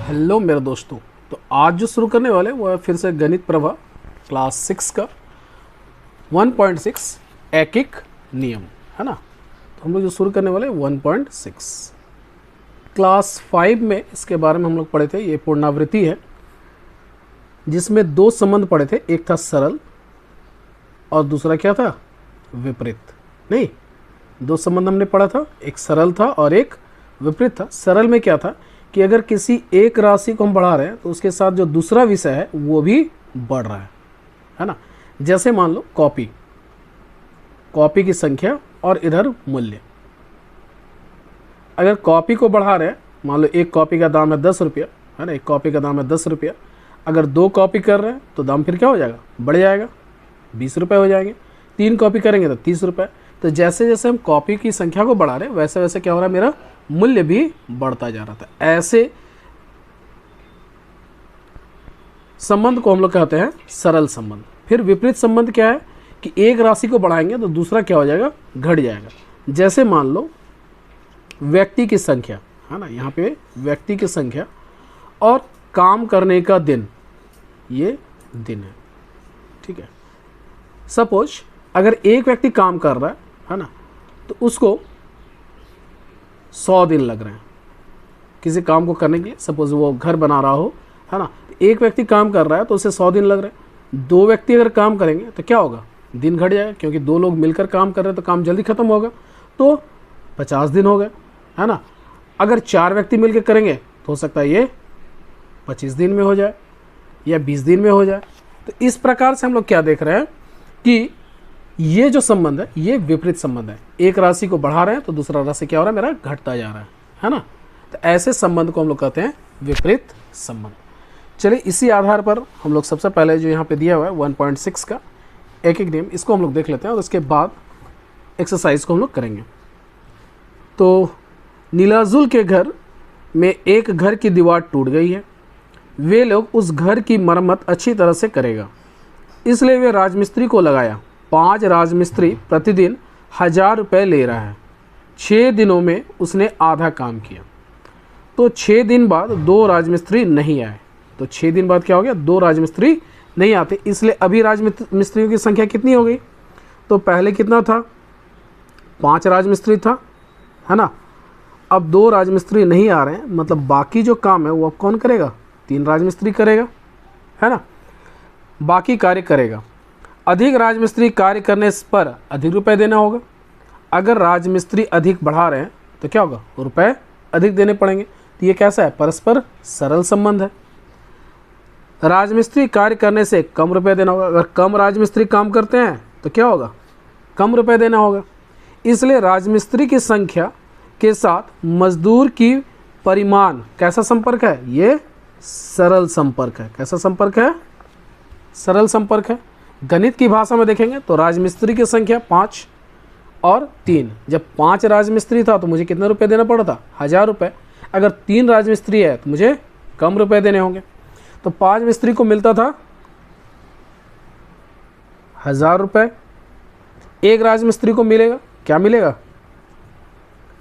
Hello मेरे दोस्तों। तो आज जो शुरू करने वाले वो है फिर से गणित प्रभा क्लास 6 का 1.6 एकिक नियम, है ना। तो हम लोग जो शुरू करने वाले 1.6 क्लास 5 में इसके बारे में हम लोग पढ़े थे। ये पुनरावृत्ति है जिसमें दो संबंध पढ़े थे, एक था सरल और दूसरा क्या था, विपरीत। नहीं, दो संबंध हमने पढ़ा था, एक सरल था और एक विपरीत था। सरल में क्या था कि अगर किसी एक राशि को हम बढ़ा रहे हैं तो उसके साथ जो दूसरा विषय है वो भी बढ़ रहा है ना। जैसे मान लो कॉपी की संख्या और इधर मूल्य। अगर कॉपी को बढ़ा रहे हैं, मान लो एक कॉपी का दाम है 10 रुपया, है ना, एक कॉपी का दाम है 10 रुपया। अगर 2 कॉपी कर रहे हैं तो दाम फिर क्या हो जाएगा, बढ़ जाएगा, 20 रुपये हो जाएंगे। 3 कॉपी करेंगे तो 30 रुपये। तो जैसे जैसे हम कॉपी की संख्या को बढ़ा रहे हैं वैसे वैसे क्या हो रहा है, मेरा मूल्य भी बढ़ता जा रहा था। ऐसे संबंध को हम लोग कहते हैं सरल संबंध। फिर विपरीत संबंध क्या है कि एक राशि को बढ़ाएंगे तो दूसरा क्या हो जाएगा, घट जाएगा। जैसे मान लो व्यक्ति की संख्या, है ना, यहाँ पे व्यक्ति की संख्या और काम करने का दिन, ये दिन है, ठीक है। सपोज अगर एक व्यक्ति काम कर रहा है ना, तो उसको 100 दिन लग रहे हैं किसी काम को करने के लिए। सपोज वो घर बना रहा हो, है ना, एक व्यक्ति काम कर रहा है तो उसे 100 दिन लग रहे हैं। 2 व्यक्ति अगर काम करेंगे तो क्या होगा, दिन घट जाएगा, क्योंकि 2 लोग मिलकर काम कर रहे हैं तो काम जल्दी खत्म होगा, तो 50 दिन हो गए, है ना। अगर 4 व्यक्ति मिलकर करेंगे तो हो सकता है ये 25 दिन में हो जाए या 20 दिन में हो जाए। तो इस प्रकार से हम लोग क्या देख रहे हैं कि ये जो संबंध है ये विपरीत संबंध है। एक राशि को बढ़ा रहे हैं तो दूसरा राशि क्या हो रहा है, मेरा घटता जा रहा है ना। तो ऐसे संबंध को हम लोग कहते हैं विपरीत संबंध। चलिए इसी आधार पर हम लोग सबसे पहले जो यहाँ पे दिया हुआ है 1.6 का एक नियम, इसको हम लोग देख लेते हैं और उसके बाद एक्सरसाइज को हम लोग करेंगे। तो नीलाजुल के घर में एक घर की दीवार टूट गई है। वे लोग उस घर की मरम्मत अच्छी तरह से करेगा, इसलिए वे राजमिस्त्री को लगाया। 5 राजमिस्त्री प्रतिदिन 1000 रुपये ले रहा है। 6 दिनों में उसने आधा काम किया। तो 6 दिन बाद 2 राजमिस्त्री नहीं आए। तो 6 दिन बाद क्या हो गया, 2 राजमिस्त्री नहीं आते, इसलिए अभी राजमिस्त्रियों की संख्या कितनी हो गई। तो पहले कितना था, 5 राजमिस्त्री था, है ना। अब 2 राजमिस्त्री नहीं आ रहे हैं, मतलब बाकी जो काम है वो अब कौन करेगा, 3 राजमिस्त्री करेगा, है ना, बाकी कार्य करेगा। अधिक राजमिस्त्री कार्य करने पर अधिक रुपए देना होगा। अगर राजमिस्त्री अधिक बढ़ा रहे हैं तो क्या होगा, रुपए अधिक देने पड़ेंगे। तो ये कैसा है, परस्पर सरल संबंध है। राजमिस्त्री कार्य करने से कम रुपए देना होगा। अगर कम राजमिस्त्री काम करते हैं तो क्या होगा, कम रुपए देना होगा। इसलिए राजमिस्त्री की संख्या के साथ मजदूर की परिमाण कैसा संपर्क है, ये सरल संपर्क है। कैसा संपर्क है, सरल संपर्क है। गणित की भाषा में देखेंगे तो राजमिस्त्री की संख्या 5 और 3। जब 5 राजमिस्त्री था तो मुझे कितने रुपए देना पड़ा था, 1000 रुपये। अगर 3 राजमिस्त्री है तो मुझे कम रुपए देने होंगे। तो 5 मिस्त्री को मिलता था 1000 रुपये। एक राजमिस्त्री को मिलेगा, क्या मिलेगा,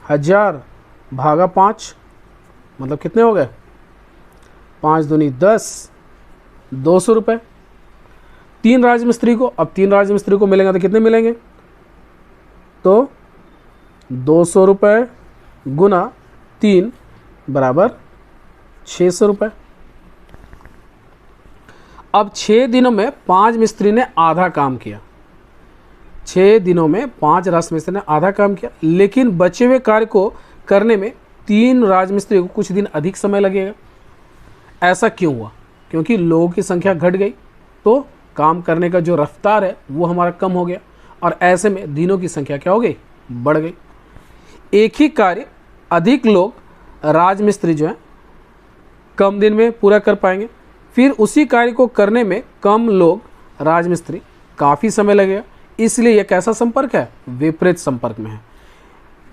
1000 भागा 5, मतलब कितने हो गए, 5 दूनी 10, 200 रुपये। 3 राजमिस्त्री को, अब 3 राजमिस्त्री को मिलेंगे तो कितने मिलेंगे, तो 200 रुपये गुना 3 बराबर 600 रुपये। अब 6 दिनों में 5 मिस्त्री ने आधा काम किया। 6 दिनों में 5 राजमिस्त्री ने आधा काम किया, लेकिन बचे हुए कार्य को करने में 3 राजमिस्त्री को कुछ दिन अधिक समय लगेगा। ऐसा क्यों हुआ, क्योंकि लोगों की संख्या घट गई तो काम करने का जो रफ्तार है वो हमारा कम हो गया, और ऐसे में दिनों की संख्या क्या हो गई, बढ़ गई। एक ही कार्य अधिक लोग राजमिस्त्री जो है कम दिन में पूरा कर पाएंगे, फिर उसी कार्य को करने में कम लोग राजमिस्त्री काफ़ी समय लगेगा। इसलिए यह कैसा संपर्क है, विपरीत संपर्क में है।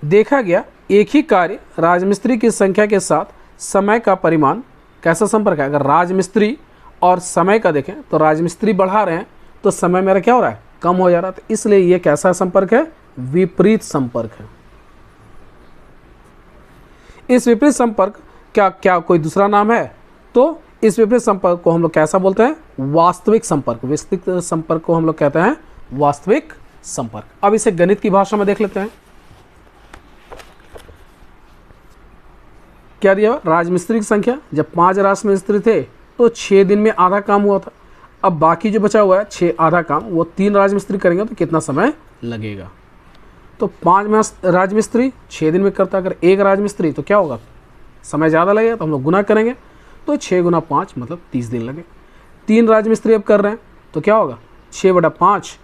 देखा गया एक ही कार्य राजमिस्त्री की संख्या के साथ समय का परिमाण कैसा संपर्क है। अगर राजमिस्त्री और समय का देखें तो राजमिस्त्री बढ़ा रहे हैं तो समय मेरा क्या हो रहा है, कम हो जा रहा है। तो इसलिए ये कैसा संपर्क है, विपरीत संपर्क है। इस विपरीत संपर्क क्या कोई दूसरा नाम है? तो इस विपरीत संपर्क को हम लोग कैसा बोलते हैं? वास्तविक संपर्क। विस्तृत संपर्क को हम लोग कहते हैं वास्तविक संपर्क। अब इसे गणित की भाषा में देख लेते हैं। क्या दिया? राजमिस्त्री की संख्या। जब 5 राजमिस्त्री थे तो 6 दिन में आधा काम हुआ था। अब बाकी जो बचा हुआ है 6 आधा काम, वो 3 राजमिस्त्री करेंगे तो कितना समय लगेगा? तो 5 राजमिस्त्री 6 दिन में करता, अगर 1 राजमिस्त्री तो क्या होगा? समय ज़्यादा लगेगा, तो हम लोग गुना करेंगे, तो 6 गुना 5 मतलब 30 दिन लगे। 3 राजमिस्त्री अब कर रहे हैं तो क्या होगा? 6/5,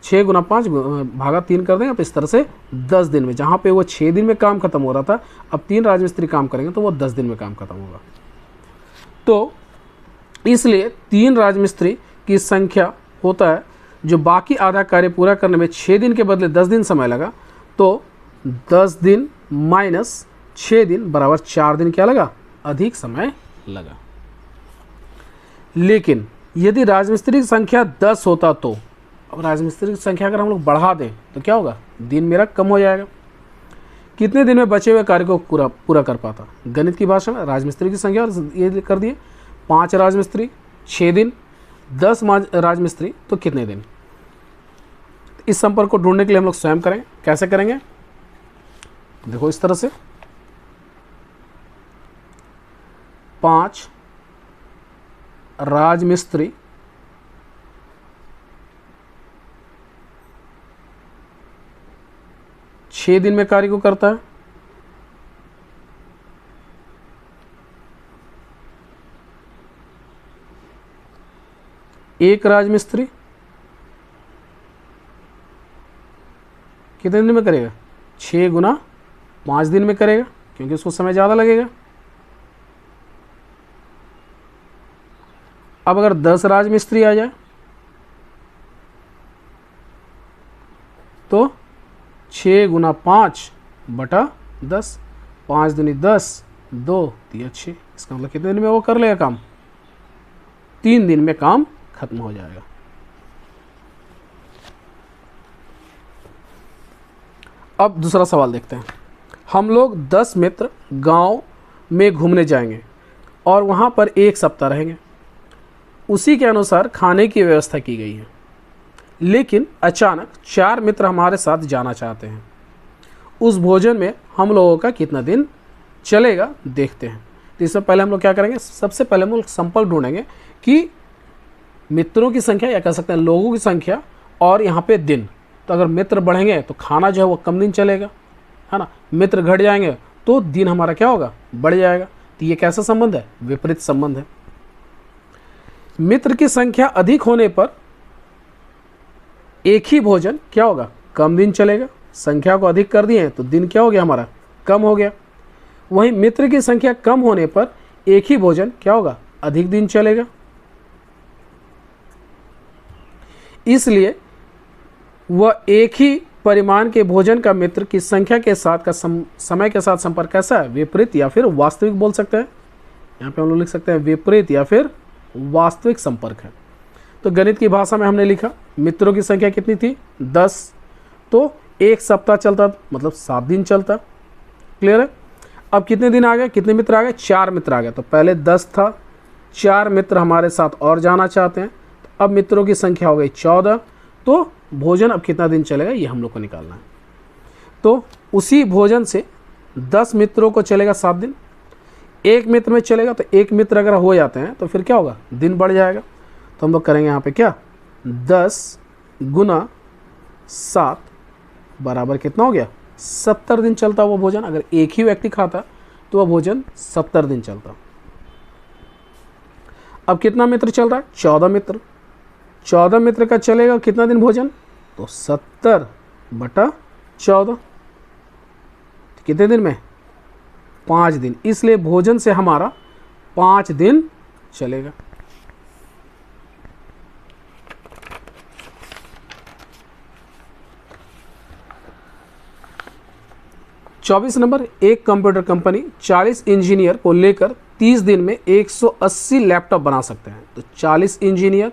6 गुना 5 भागा 3 कर देंगे। तो इस तरह से 10 दिन में, जहाँ पे वो 6 दिन में काम खत्म हो रहा था, अब 3 राजमिस्त्री काम करेंगे तो वो 10 दिन में काम खत्म होगा। तो इसलिए 3 राजमिस्त्री की संख्या होता है जो बाकी आधा कार्य पूरा करने में 6 दिन के बदले 10 दिन समय लगा, तो 10 दिन माइनस 6 दिन बराबर 4 दिन क्या लगा? अधिक समय लगा। लेकिन यदि राजमिस्त्री की संख्या 10 होता तो, अब राजमिस्त्री की संख्या अगर हम लोग बढ़ा दें तो क्या होगा? दिन मेरा कम हो जाएगा। कितने दिन में बचे हुए कार्य को पूरा कर पाता? गणित की भाषा में राजमिस्त्री की संख्या और ये कर दिए 5 राजमिस्त्री 6 दिन, 10 राजमिस्त्री तो कितने दिन? इस संपर्क को ढूंढने के लिए हम लोग स्वयं करें। कैसे करेंगे? देखो इस तरह से 5 राजमिस्त्री 6 दिन में कार्य को करता है। एक राजमिस्त्री कितने दिन में करेगा? 6 गुना 5 दिन में करेगा, क्योंकि उसको समय ज़्यादा लगेगा। अब अगर 10 राजमिस्त्री आ जाए तो 6 गुना 5/10, 5 दूनी 10, 2 3 6, इसका मतलब कितने दिन में वो कर लेगा काम? 3 दिन में काम खत्म हो जाएगा। अब दूसरा सवाल देखते हैं। हम लोग 10 मित्र गांव में घूमने जाएंगे और वहां पर 1 सप्ताह रहेंगे। उसी के अनुसार खाने की व्यवस्था की गई है, लेकिन अचानक 4 मित्र हमारे साथ जाना चाहते हैं। उस भोजन में हम लोगों का कितना दिन चलेगा देखते हैं। तो इससे पहले हम लोग क्या करेंगे? सबसे पहले हम लोग संपर्क ढूंढेंगे कि मित्रों की संख्या, या कह सकते हैं लोगों की संख्या, और यहाँ पे दिन। तो अगर मित्र बढ़ेंगे तो खाना जो है वो कम दिन चलेगा, है ना। मित्र घट जाएंगे तो दिन हमारा क्या होगा? बढ़ जाएगा। तो ये कैसा संबंध है? विपरीत संबंध है। मित्र की संख्या अधिक होने पर एक ही भोजन क्या होगा? कम दिन चलेगा। संख्या को अधिक कर दिए तो दिन क्या हो गया? हमारा कम हो गया। वहीं मित्र की संख्या कम होने पर एक ही भोजन क्या होगा? अधिक दिन चलेगा। इसलिए वह एक ही परिमाण के भोजन का मित्र की संख्या के साथ का समय के साथ संपर्क कैसा है? विपरीत या फिर वास्तविक बोल सकते हैं। यहाँ पे हम लोग लिख सकते हैं विपरीत या फिर वास्तविक संपर्क है। तो गणित की भाषा में हमने लिखा मित्रों की संख्या कितनी थी? 10, तो 1 सप्ताह चलता, मतलब 7 दिन चलता। क्लियर है? अब कितने दिन आ गए? कितने मित्र आ गए? 4 मित्र आ गए। तो पहले 10 था, 4 मित्र हमारे साथ और जाना चाहते हैं, तो अब मित्रों की संख्या हो गई 14। तो भोजन अब कितना दिन चलेगा ये हम लोग को निकालना है। तो उसी भोजन से 10 मित्रों को चलेगा 7 दिन। 1 मित्र में चलेगा, तो 1 मित्र अगर हो जाते हैं तो फिर क्या होगा? दिन बढ़ जाएगा। तो हम लोग करेंगे यहाँ पे क्या? 10 गुना 7 बराबर कितना हो गया? 70 दिन चलता वो भोजन। अगर एक ही व्यक्ति खाता तो वह भोजन 70 दिन चलता। अब कितना मित्र चल रहा है? 14 मित्र। 14 मित्र का चलेगा कितना दिन भोजन? तो 70/14, कितने दिन में? 5 दिन। इसलिए भोजन से हमारा 5 दिन चलेगा। चौबीस नंबर, एक कंप्यूटर कंपनी 40 इंजीनियर को लेकर 30 दिन में 180 लैपटॉप बना सकते हैं। तो 40 इंजीनियर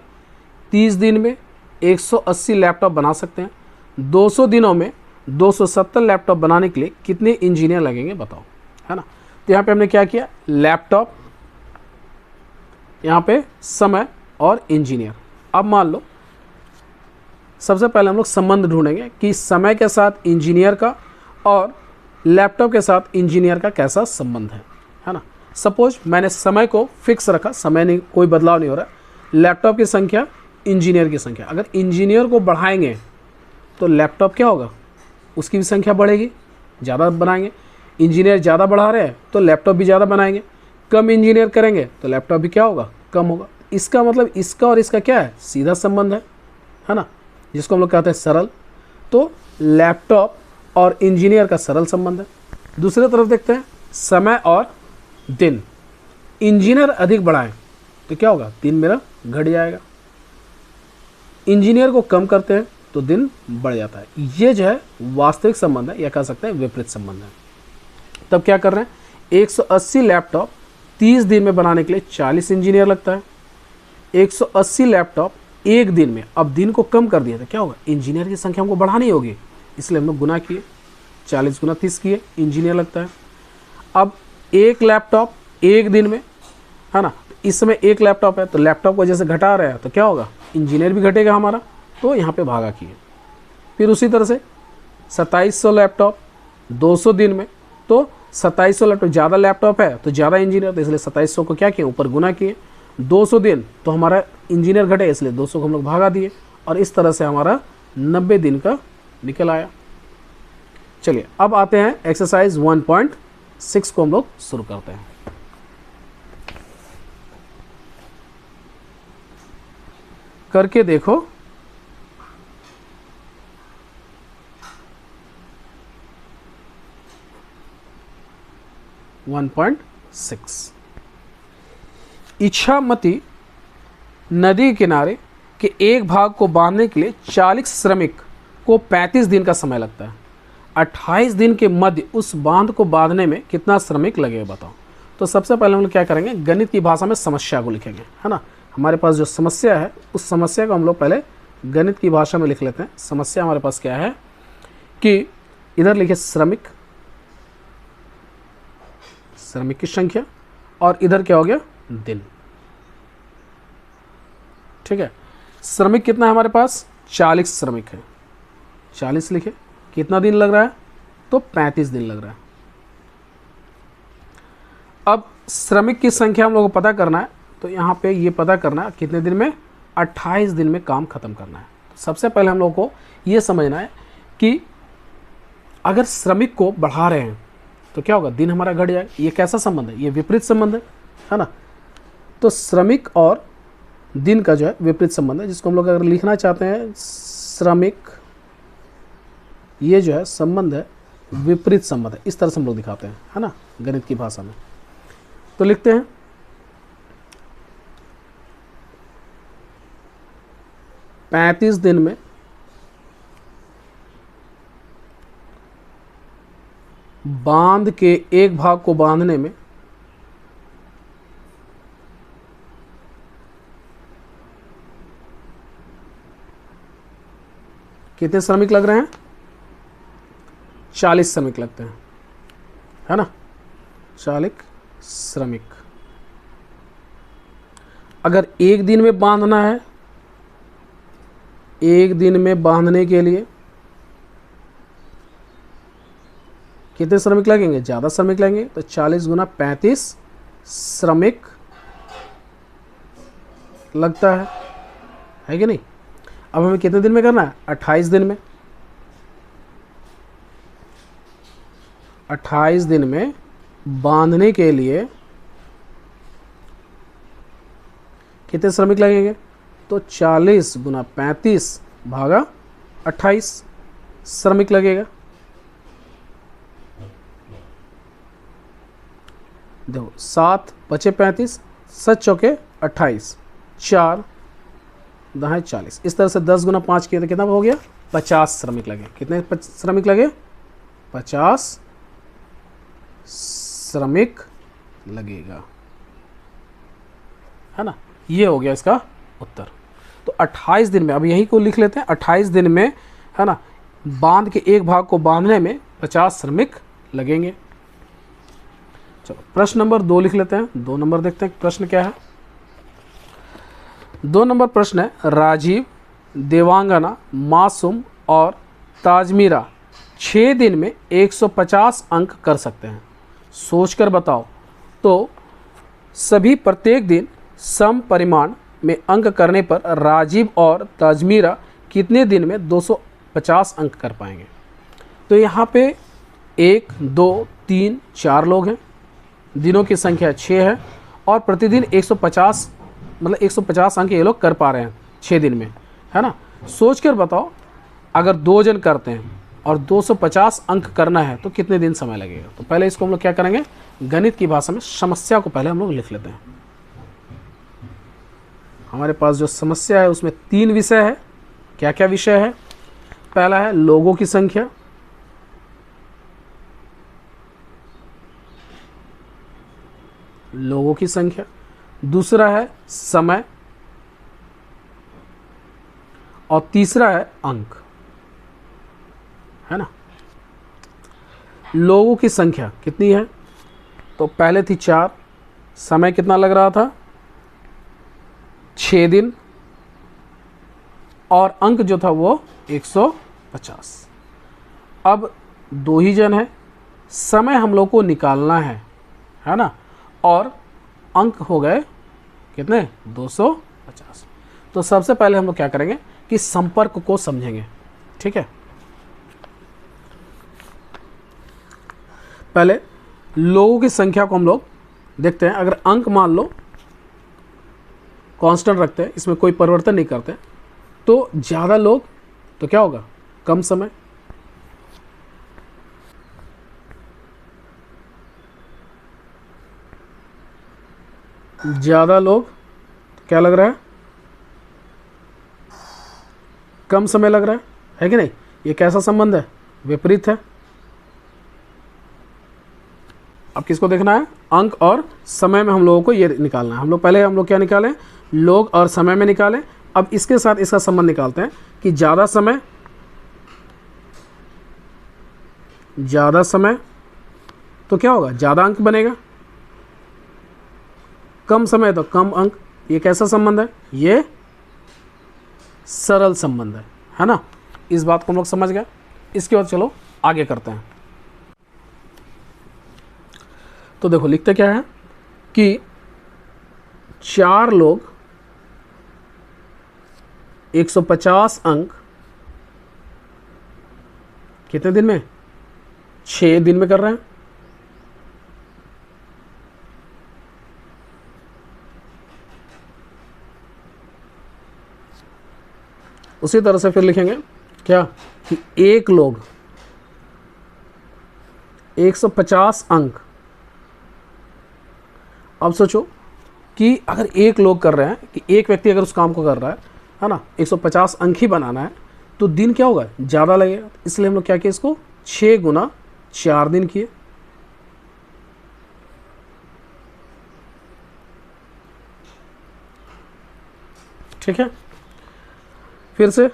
30 दिन में 180 लैपटॉप बना सकते हैं। 200 दिनों में 270 लैपटॉप बनाने के लिए कितने इंजीनियर लगेंगे बताओ, है ना। तो यहाँ पे हमने क्या किया? लैपटॉप यहाँ पे समय और इंजीनियर। अब मान लो सबसे पहले हम लोग संबंध ढूंढेंगे कि समय के साथ इंजीनियर का और लैपटॉप के साथ इंजीनियर का कैसा संबंध है ना। सपोज मैंने समय को फिक्स रखा, समय नहीं, कोई बदलाव नहीं हो रहा, लैपटॉप की संख्या, इंजीनियर की संख्या। अगर इंजीनियर को बढ़ाएंगे तो लैपटॉप क्या होगा, उसकी भी संख्या बढ़ेगी, ज़्यादा बनाएंगे। इंजीनियर ज़्यादा बढ़ा रहे हैं तो लैपटॉप भी ज़्यादा बनाएंगे। कम इंजीनियर करेंगे तो लैपटॉप भी क्या होगा, कम होगा। इसका मतलब इसका और इसका क्या है, सीधा संबंध है ना, जिसको हम लोग कहते हैं सरल। तो लैपटॉप और इंजीनियर का सरल संबंध है। दूसरी तरफ देखते हैं समय और दिन। इंजीनियर अधिक बढ़ाएं तो क्या होगा, दिन मेरा घट जाएगा। इंजीनियर को कम करते हैं तो दिन बढ़ जाता है। ये जो है वास्तविक संबंध है, या कह सकते हैं विपरीत संबंध है। तब क्या कर रहे हैं, 180 लैपटॉप 30 दिन में बनाने के लिए 40 इंजीनियर लगता है। 180 लैपटॉप एक दिन में, अब दिन को कम कर दिया तो क्या होगा, इंजीनियर की संख्या हमको बढ़ानी होगी, इसलिए हम लोग गुना किए, 40 गुना 30 किए, इंजीनियर लगता है। अब एक लैपटॉप एक दिन में, है ना, इस समय एक लैपटॉप है तो लैपटॉप को जैसे घटा रहे हैं तो क्या होगा, इंजीनियर भी घटेगा हमारा, तो यहाँ पे भागा किए। फिर उसी तरह से 2700 लैपटॉप 200 दिन में, तो 2700 लैपटॉप, ज़्यादा लैपटॉप है तो ज़्यादा इंजीनियर, तो इसलिए 2700 को क्या किए, ऊपर गुना किए। 200 दिन तो हमारा इंजीनियर घटे, इसलिए 200 को हम लोग भागा दिए, और इस तरह से हमारा 90 दिन का निकल आया। चलिए अब आते हैं एक्सरसाइज 1.6 को हम लोग शुरू करते हैं। करके देखो, इच्छामती नदी किनारे के एक भाग को बांधने के लिए 40 श्रमिक को 35 दिन का समय लगता है। 28 दिन के मध्य उस बांध को बांधने में कितना श्रमिक लगेगा बताओ। तो सबसे पहले हम लोग क्या करेंगे, गणित की भाषा में समस्या को लिखेंगे, है ना। हमारे पास जो समस्या है उस समस्या को हम लोग पहले गणित की भाषा में लिख लेते हैं। समस्या हमारे पास क्या है कि इधर लिखे श्रमिक, श्रमिक की संख्या, और इधर क्या हो गया, दिन। ठीक है, श्रमिक कितना है हमारे पास, 40 श्रमिक है, 40 लिखे। कितना दिन लग रहा है, तो 35 दिन लग रहा है। अब श्रमिक की संख्या हम लोगों को पता करना है, तो यहाँ पे ये पता करना है कितने दिन में, 28 दिन में काम खत्म करना है। तो सबसे पहले हम लोगों को ये समझना है कि अगर श्रमिक को बढ़ा रहे हैं तो क्या होगा, दिन हमारा घट जाएगा। ये कैसा संबंध है, ये विपरीत संबंध है ना। तो श्रमिक और दिन का जो है विपरीत संबंध है, जिसको हम लोग अगर लिखना चाहते हैं श्रमिक, ये जो है संबंध है विपरीत संबंध है, इस तरह से हम लोग दिखाते हैं, है ना, गणित की भाषा में। तो लिखते हैं 35 दिन में बांध के एक भाग को बांधने में कितने श्रमिक लग रहे हैं, 40 श्रमिक लगते हैं, है ना, 40 श्रमिक। अगर एक दिन में बांधना है, एक दिन में बांधने के लिए कितने श्रमिक लगेंगे, ज़्यादा श्रमिक लगेंगे, तो 40 गुना 35 श्रमिक लगता है कि नहीं। अब हमें कितने दिन में करना है, 28 दिन में। 28 दिन में बांधने के लिए कितने श्रमिक लगेंगे, तो 40 गुना 35 भागा 28 श्रमिक लगेगा। देखो 7 बचे 35, 7 चौके 28, 4 दहाई 40, इस तरह से 10 गुना 5 किए तो कितना हो गया, 50 श्रमिक लगे। कितने श्रमिक लगे, 50 श्रमिक लगेगा, है ना। ये हो गया इसका उत्तर। तो 28 दिन में, अब यही को लिख लेते हैं, 28 दिन में, है ना, बांध के एक भाग को बांधने में 50 श्रमिक लगेंगे। चलो प्रश्न नंबर 2 लिख लेते हैं। 2 नंबर देखते हैं प्रश्न क्या है। 2 नंबर प्रश्न है, राजीव, देवांगना, मासूम और ताजमीरा 6 दिन में 150 अंक कर सकते हैं, सोचकर बताओ। तो सभी प्रत्येक दिन सम परिमाण में अंक करने पर राजीव और ताजमीरा कितने दिन में 250 अंक कर पाएंगे। तो यहाँ पे 1, 2, 3, 4 लोग हैं, दिनों की संख्या 6 है और प्रतिदिन 150 मतलब 150 अंक ये लोग कर पा रहे हैं 6 दिन में, है ना। सोच कर बताओ, अगर 2 जन करते हैं और 250 अंक करना है तो कितने दिन समय लगेगा। तो पहले इसको हम लोग क्या करेंगे, गणित की भाषा में समस्या को पहले हम लोग लिख लेते हैं। हमारे पास जो समस्या है उसमें 3 विषय है। क्या क्या विषय है? पहला है लोगों की संख्या, लोगों की संख्या, दूसरा है समय और तीसरा है अंक, है ना। लोगों की संख्या कितनी है? तो पहले थी 4, समय कितना लग रहा था? 6 दिन, और अंक जो था वो 150। अब 2 ही जन है, समय हम लोग को निकालना है ना, और अंक हो गए कितने? 250। तो सबसे पहले हम लोग क्या करेंगे कि संपर्क को समझेंगे, ठीक है। पहले लोगों की संख्या को हम लोग देखते हैं। अगर अंक मान लो कांस्टेंट रखते हैं, इसमें कोई परिवर्तन नहीं करते, तो ज़्यादा लोग तो क्या होगा? कम समय। ज़्यादा लोग क्या लग रहा है? कम समय लग रहा है कि नहीं? ये कैसा संबंध है? विपरीत है। अब किसको देखना है? अंक और समय में हम लोगों को ये निकालना है। हम लोग क्या निकालें? लोग और समय में निकालें। अब इसके साथ इसका संबंध निकालते हैं कि ज़्यादा समय तो क्या होगा? ज़्यादा अंक बनेगा, कम समय तो कम अंक। ये कैसा संबंध है? ये सरल संबंध है ना। इस बात को हम लोग समझ गए। इसके बाद चलो आगे करते हैं। तो देखो लिखते क्या है कि 4 लोग 150 अंक कितने दिन में? 6 दिन में कर रहे हैं। उसी तरह से फिर लिखेंगे क्या कि 1 लोग 150 अंक। अब सोचो कि अगर 1 लोग कर रहे हैं, कि एक व्यक्ति अगर उस काम को कर रहा है ना, 150 अंक ही बनाना है, तो दिन क्या होगा? ज़्यादा लगेगा। इसलिए हम लोग क्या किए? इसको 6 गुना 4 दिन किए। ठीक है। फिर से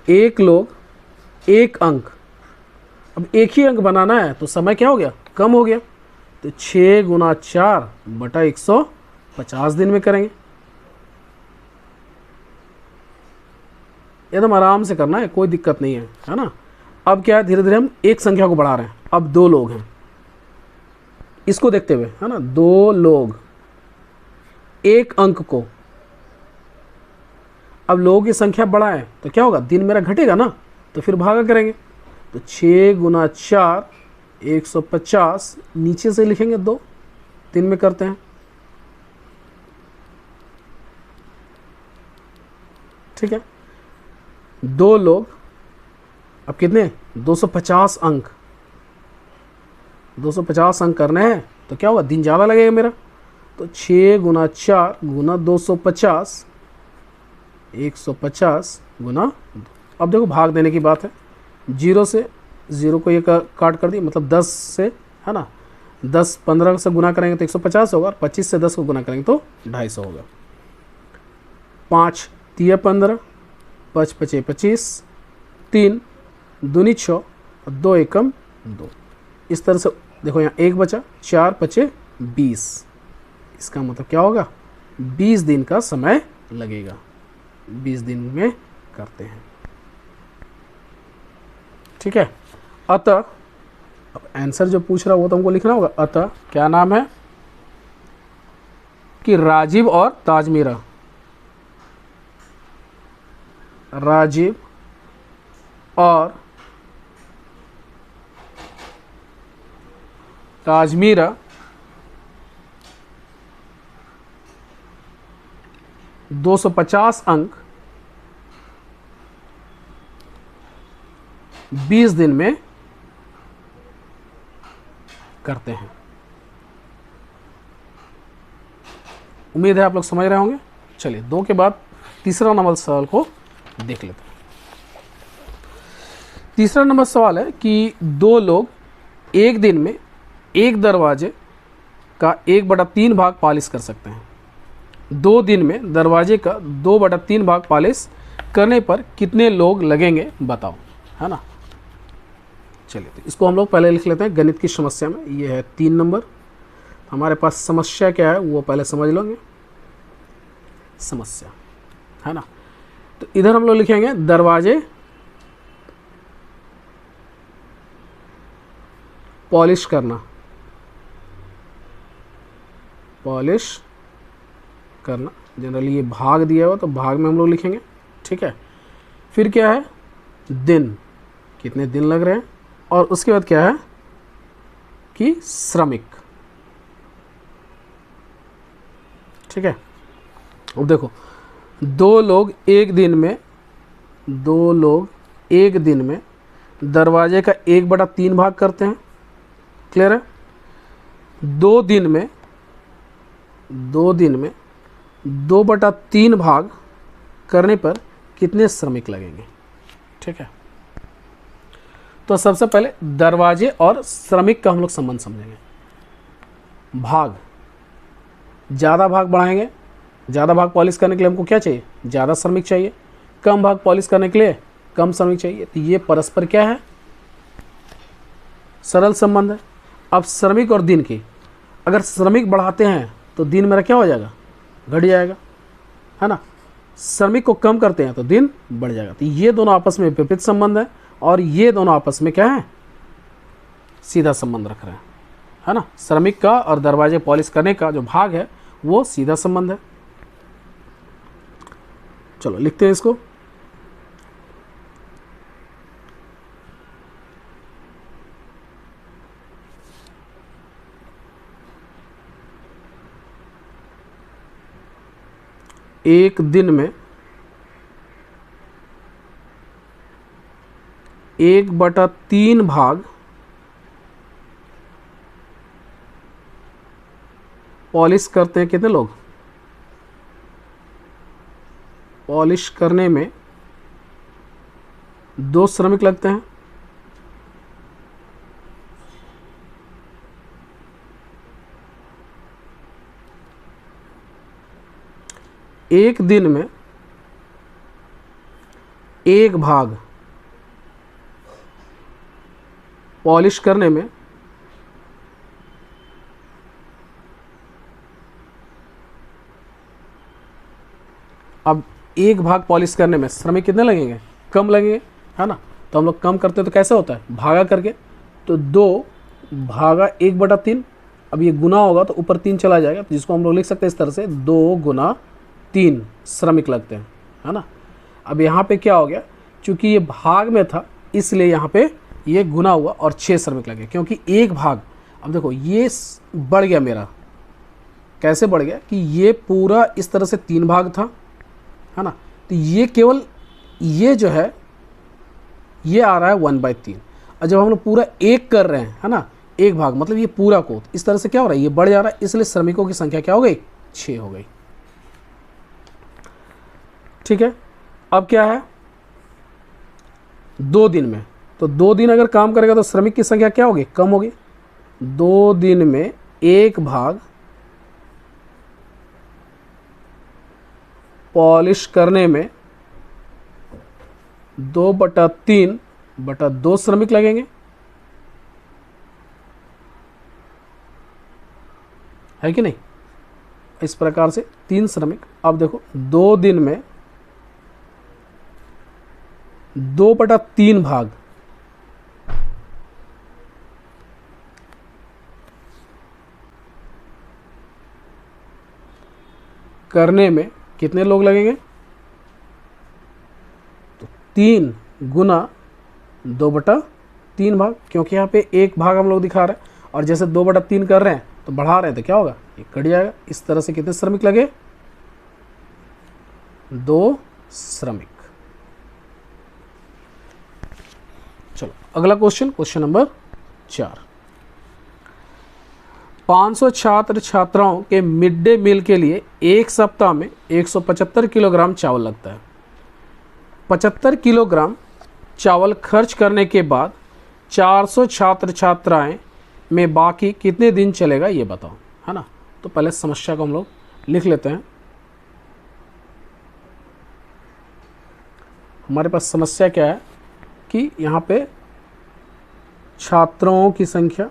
1 लोग 1 अंक। अब 1 ही अंक बनाना है तो समय क्या हो गया? कम हो गया। तो 6 गुना 4 बटा 150 दिन में करेंगे। एकदम आराम से करना है, कोई दिक्कत नहीं है ना। अब क्या है? धीरे धीरे हम एक संख्या को बढ़ा रहे हैं। अब 2 लोग हैं, इसको देखते हुए, है ना। 2 लोग 1 अंक को, अब लोगों की संख्या बढ़ाएं तो क्या होगा? दिन मेरा घटेगा ना, तो फिर भागा करेंगे। तो 6 गुना 4 150, नीचे से लिखेंगे 2, दिन में करते हैं। ठीक है। 2 लोग, अब कितने? 250 अंक। 250 अंक करने हैं तो क्या होगा? दिन ज़्यादा लगेगा मेरा। तो 6 गुना 4 गुना 250, 150 गुना 2। अब देखो भाग देने की बात है। 0 से 0 को ये काट कर दिया, मतलब 10 से, है ना। 10 15 से गुना करेंगे तो 150 होगा, और 25 से 10 को गुना करेंगे तो 250 होगा। 5 3 15, 5 5 25, 3 दूनी 6 और 2 एकम 2। इस तरह से देखो यहाँ 1 बचा, 4 5 20। इसका मतलब क्या होगा? 20 दिन का समय लगेगा, 20 दिन में करते हैं। ठीक है। अतः अब आंसर जो पूछ रहा है वो तो हमको लिखना होगा। अतः क्या नाम है कि राजीव और ताजमीरा, राजीव और ताजमीरा 250 अंक 20 दिन में करते हैं। उम्मीद है आप लोग समझ रहे होंगे। चलिए 2 के बाद तीसरा नंबर सवाल को देख लेते हैं। तीसरा नंबर सवाल है कि 2 लोग एक दिन में एक दरवाजे का 1/3 भाग पॉलिश कर सकते हैं। 2 दिन में दरवाजे का 2/3 भाग पॉलिश करने पर कितने लोग लगेंगे बताओ, है ना। चलिए तो इसको हम लोग पहले लिख लेते हैं गणित की समस्या में। ये है 3 नंबर। हमारे पास समस्या क्या है वो पहले समझ लोगे। समस्या, है ना। तो इधर हम लोग लिखेंगे दरवाजे पॉलिश करना, पॉलिश करना। जनरली ये भाग दिया हुआ तो भाग में हम लोग लिखेंगे। ठीक है। फिर क्या है, दिन, कितने दिन लग रहे हैं। और उसके बाद क्या है कि श्रमिक। ठीक है। अब देखो 2 लोग एक दिन में दरवाजे का 1/3 भाग करते हैं। क्लियर है। 2 दिन में 2/3 भाग करने पर कितने श्रमिक लगेंगे। ठीक है। तो सबसे पहले दरवाजे और श्रमिक का हम लोग संबंध समझेंगे। भाग, ज़्यादा भाग बढ़ाएंगे। ज़्यादा भाग पॉलिश करने के लिए हमको क्या चाहिए, ज़्यादा श्रमिक चाहिए। कम भाग पॉलिश करने के लिए कम श्रमिक चाहिए। तो ये परस्पर क्या है, सरल संबंध है। अब श्रमिक और दिन की, अगर श्रमिक बढ़ाते हैं तो दिन मेरा क्या हो जाएगा, घट जाएगा, है ना। श्रमिक को कम करते हैं तो दिन बढ़ जाएगा। तो ये दोनों आपस में विपरीत संबंध है और ये दोनों आपस में क्या है, सीधा संबंध रख रहे हैं, है ना। श्रमिक का और दरवाजे पॉलिश करने का जो भाग है वो सीधा संबंध है। चलो लिखते हैं इसको। एक दिन में 1/3 भाग पॉलिश करते हैं कितने लोग, पॉलिश करने में 2 श्रमिक लगते हैं। एक दिन में 1 भाग पॉलिश करने में अब 1 भाग पॉलिश करने में श्रमिक कितने लगेंगे, कम लगेंगे, है ना। तो हम लोग कम करते तो कैसे होता है, भागा करके। तो 2 भागा 1/3। अब ये गुना होगा तो ऊपर 3 चला जाएगा, तो जिसको हम लोग लिख सकते हैं इस तरह से 2 गुना 3 श्रमिक लगते हैं, है ना। अब यहाँ पे क्या हो गया, चूंकि ये भाग में था इसलिए यहाँ पे ये गुना हुआ और 6 श्रमिक लगे, क्योंकि 1 भाग, अब देखो ये बढ़ गया मेरा, कैसे बढ़ गया कि ये पूरा इस तरह से 3 भाग था, है ना। तो ये केवल ये जो है ये आ रहा है 1/3। और जब हम लोग पूरा 1 कर रहे हैं, है ना, 1 भाग मतलब ये पूरा को, इस तरह से क्या हो रहा है, ये बढ़ जा रहा है, इसलिए श्रमिकों की संख्या क्या हो गई, 6 हो गई। ठीक है। अब क्या है, 2 दिन में, तो 2 दिन अगर काम करेगा तो श्रमिक की संख्या क्या होगी, कम होगी। 2 दिन में 1 भाग पॉलिश करने में 2/3/2 श्रमिक लगेंगे, है कि नहीं। इस प्रकार से 3 श्रमिक। अब देखो 2 दिन में 2/3 भाग करने में कितने लोग लगेंगे? तो 3 गुना 2/3 भाग, क्योंकि यहाँ पे 1 भाग हम लोग दिखा रहे हैं और जैसे 2/3 कर रहे हैं तो बढ़ा रहे हैं तो क्या होगा, ये कट जाएगा। इस तरह से कितने श्रमिक लगे? 2 श्रमिक। चलो अगला क्वेश्चन, क्वेश्चन नंबर 4। 500 छात्र छात्राओं के मिड डे मील के लिए एक सप्ताह में 175 किलोग्राम चावल लगता है। 75 किलोग्राम चावल खर्च करने के बाद 400 छात्र छात्राएं में बाकी कितने दिन चलेगा ये बताओ, है ना। तो पहले समस्या को हम लोग लिख लेते हैं। हमारे पास समस्या क्या है कि यहाँ पे छात्रों की संख्या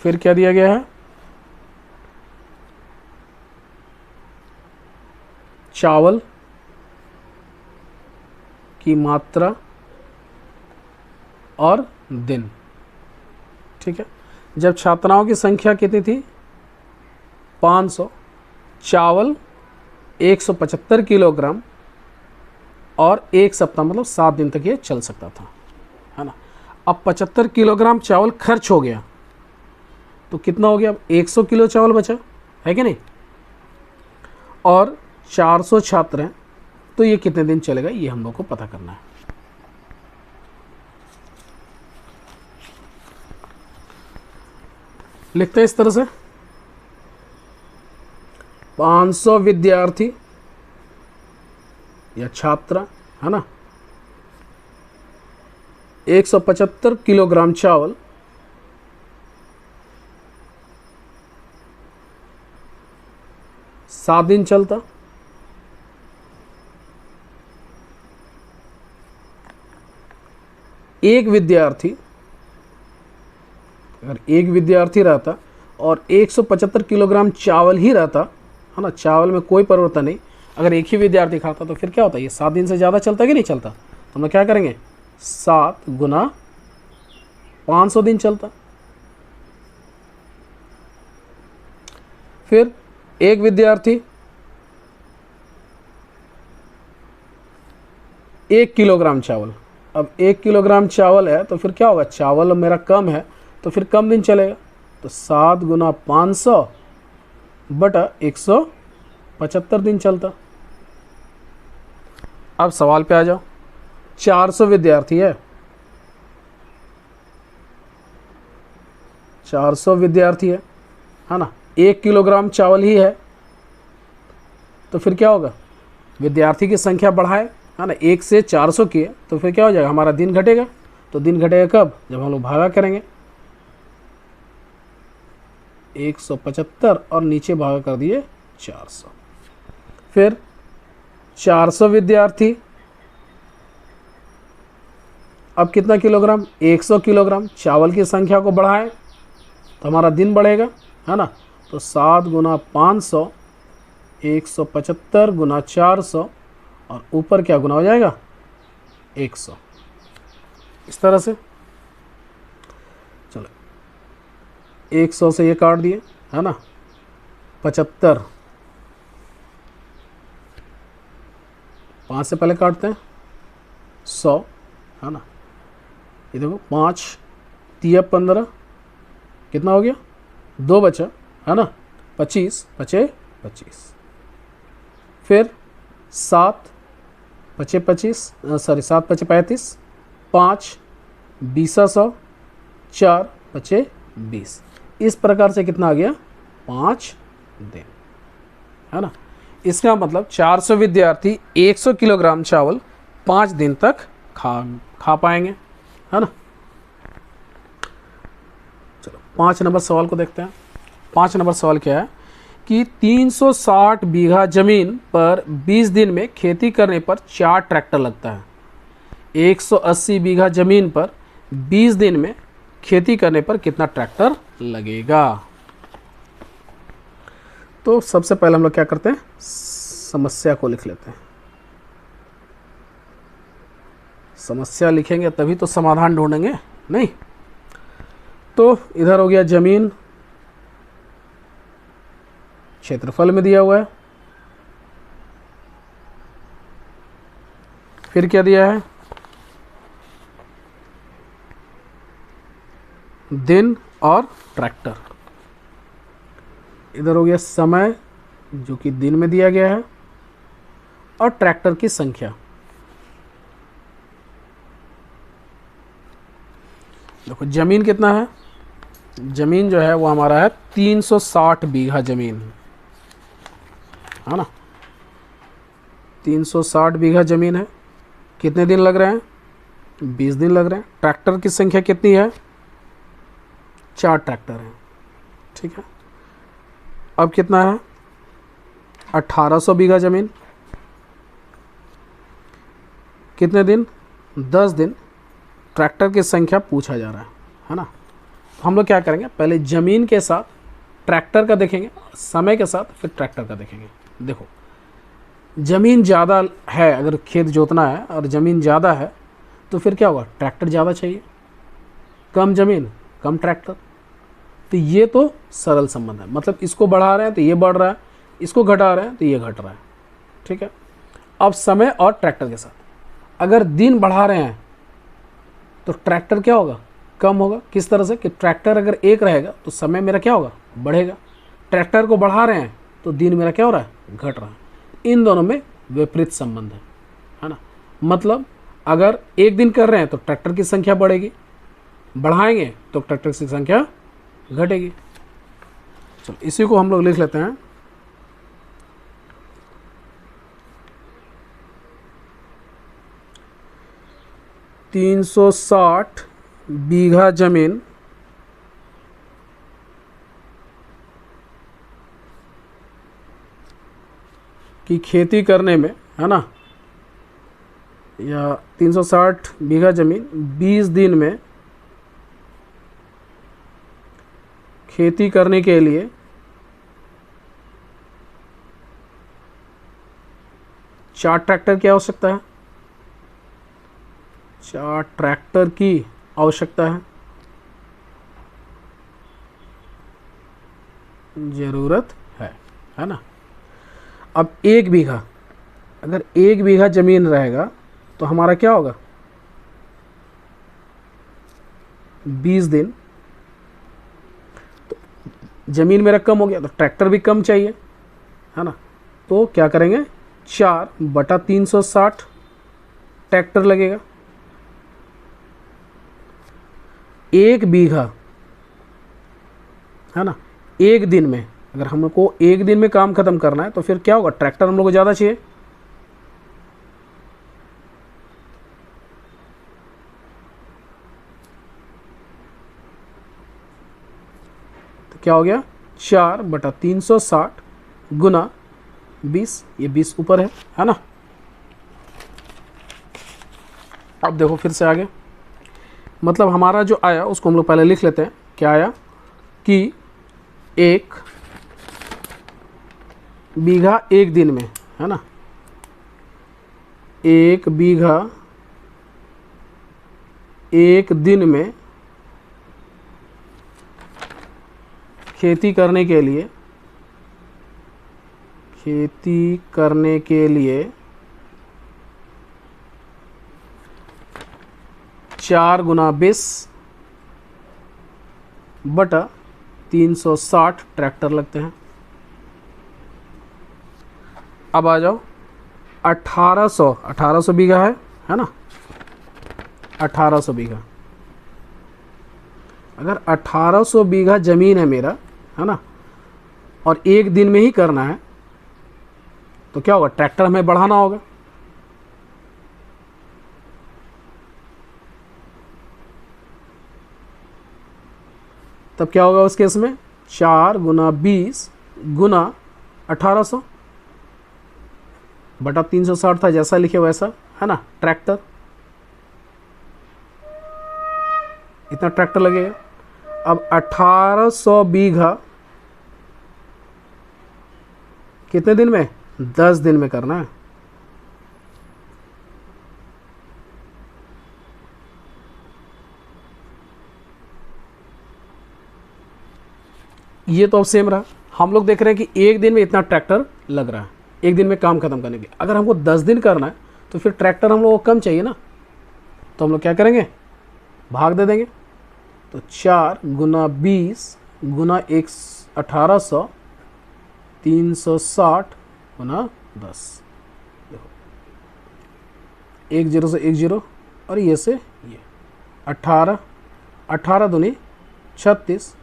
फिर क्या दिया गया है, चावल की मात्रा और दिन। ठीक है, जब छात्राओं की संख्या कितनी थी 500, चावल 175 किलोग्राम और एक सप्ताह मतलब 7 दिन तक ये चल सकता था, है ना। अब 75 किलोग्राम चावल खर्च हो गया तो कितना हो गया, अब 100 किलो चावल बचा, है कि नहीं। और 400 छात्र हैं तो ये कितने दिन चलेगा ये हम लोग को पता करना है। लिखते हैं इस तरह से, 500 विद्यार्थी या छात्र, है ना, 175 किलोग्राम चावल सात दिन चलता। एक विद्यार्थी, अगर एक विद्यार्थी रहता और 175 किलोग्राम चावल ही रहता, है ना, चावल में कोई परिवर्तन नहीं, अगर एक ही विद्यार्थी खाता तो फिर क्या होता, ये 7 दिन से ज़्यादा चलता कि नहीं चलता। तो हम लोग क्या करेंगे, 7 गुना 500 दिन चलता। फिर एक विद्यार्थी 1 किलोग्राम चावल, अब 1 किलोग्राम चावल है तो फिर क्या होगा, चावल मेरा कम है तो फिर कम दिन चलेगा। तो 7 गुना 500 बटा 175 दिन चलता। अब सवाल पे आ जाओ, 400 विद्यार्थी है, 400 विद्यार्थी है ना, 1 किलोग्राम चावल ही है तो फिर क्या होगा, विद्यार्थी की संख्या बढ़ाए, है ना, 1 से 400 किए तो फिर क्या हो जाएगा, हमारा दिन घटेगा। तो दिन घटेगा कब, जब हम लोग भागा करेंगे 175 और नीचे भागा कर दिए 400। फिर 400 विद्यार्थी, अब कितना किलोग्राम, 100 किलोग्राम, चावल की संख्या को बढ़ाएं तो हमारा दिन बढ़ेगा, है ना। तो 7 गुना 500, 175 गुना 400 और ऊपर क्या गुना हो जाएगा 100, इस तरह से। चलो 100 से ये काट दिए, है ना, 75, 5 से पहले काटते हैं 100, है ना, ये देखो 5 3 15 कितना हो गया, 2 बचा, है ना, 25 बचे 25। फिर 7 बचे 25, सॉरी 7 बचे 35, 5 20 100, 4 बचे 20। इस प्रकार से कितना आ गया, 5 दिन, है ना। इसका मतलब 400 विद्यार्थी 100 किलोग्राम चावल 5 दिन तक खा पाएंगे, है ना। चलो 5 नंबर सवाल को देखते हैं। 5 नंबर सवाल क्या है कि 360 बीघा जमीन पर 20 दिन में खेती करने पर 4 ट्रैक्टर लगता है। 180 बीघा जमीन पर 20 दिन में खेती करने पर कितना ट्रैक्टर लगेगा। तो सबसे पहले हम लोग क्या करते हैं, समस्या को लिख लेते हैं। समस्या लिखेंगे तभी तो समाधान ढूंढेंगे, नहीं। तो इधर हो गया जमीन, क्षेत्रफल में दिया हुआ है। फिर क्या दिया है, दिन और ट्रैक्टर। इधर हो गया समय जो कि दिन में दिया गया है, और ट्रैक्टर की संख्या। देखो जमीन कितना है, जमीन जो है वो हमारा है 360 बीघा जमीन, है ना। 360 बीघा जमीन है। कितने दिन लग रहे हैं, 20 दिन लग रहे हैं। ट्रैक्टर की संख्या कितनी है, 4 ट्रैक्टर हैं, ठीक है। अब कितना है, 1800 बीघा जमीन। कितने दिन, 10 दिन। ट्रैक्टर की संख्या पूछा जा रहा है ना। तो हम लोग क्या करेंगे, पहले ज़मीन के साथ ट्रैक्टर का देखेंगे, समय के साथ फिर ट्रैक्टर का देखेंगे। देखो ज़मीन ज़्यादा है, अगर खेत जोतना है और ज़मीन ज़्यादा है तो फिर क्या होगा, ट्रैक्टर ज़्यादा चाहिए। कम ज़मीन कम ट्रैक्टर। तो ये तो सरल संबंध है, मतलब इसको बढ़ा रहे हैं तो ये बढ़ रहा है, इसको घटा रहे हैं तो ये घट रहा है, ठीक है। अब समय और ट्रैक्टर के साथ अगर दिन बढ़ा रहे हैं तो ट्रैक्टर क्या होगा, कम होगा। किस तरह से कि ट्रैक्टर अगर एक रहेगा तो समय मेरा क्या होगा, बढ़ेगा। ट्रैक्टर को बढ़ा रहे हैं तो दिन मेरा क्या हो रहा है, घट रहा है। इन दोनों में विपरीत संबंध है ना। मतलब अगर एक दिन कर रहे हैं तो ट्रैक्टर की संख्या बढ़ेगी, बढ़ाएंगे तो ट्रैक्टर की संख्या घटेगी। चलो इसी को हम लोग लिख लेते हैं, तीन 360 बीघा जमीन की खेती करने में, है ना, या 360 बीघा जमीन 20 दिन में खेती करने के लिए 4 ट्रैक्टर की आवश्यकता है। 4 ट्रैक्टर की आवश्यकता है, ज़रूरत है ना। अब 1 बीघा, अगर 1 बीघा ज़मीन रहेगा तो हमारा क्या होगा, 20 दिन। तो ज़मीन मेरा कम हो गया तो ट्रैक्टर भी कम चाहिए, है ना। तो क्या करेंगे, 4/360 ट्रैक्टर लगेगा। 1 बीघा, है ना, 1 दिन में, अगर हम लोग को 1 दिन में काम खत्म करना है तो फिर क्या होगा, ट्रैक्टर हम लोग को ज़्यादा चाहिए। तो क्या हो गया, 4/360 गुना 20, ये 20 ऊपर है ना। अब देखो फिर से आगे, मतलब हमारा जो आया उसको हम लोग पहले लिख लेते हैं। क्या आया कि 1 बीघा 1 दिन में, है ना, 1 बीघा 1 दिन में खेती करने के लिए 4 गुना 20/360 ट्रैक्टर लगते हैं। अब आ जाओ, 1800 बीघा है ना, 1800 बीघा। अगर 1800 बीघा ज़मीन है मेरा, है ना, और 1 दिन में ही करना है तो क्या होगा, ट्रैक्टर हमें बढ़ाना होगा। तब क्या होगा उस केस में, 4 गुना 20 गुना 1800/360 था, जैसा लिखे वैसा, है ना, ट्रैक्टर। इतना ट्रैक्टर लगेगा। अब 1800 बीघा कितने दिन में? 10 दिन में करना है। ये तो अब सेम रहा। हम लोग देख रहे हैं कि एक दिन में इतना ट्रैक्टर लग रहा है, एक दिन में काम खत्म करने के लिए। अगर हमको 10 दिन करना है तो फिर ट्रैक्टर हम लोगों को कम चाहिए ना, तो हम लोग क्या करेंगे? भाग दे देंगे। तो 4 गुना 20 गुना 1800 360 गुना 10। देखो 1 0 से 1 0 और ये से ये 18 18 दूनी 36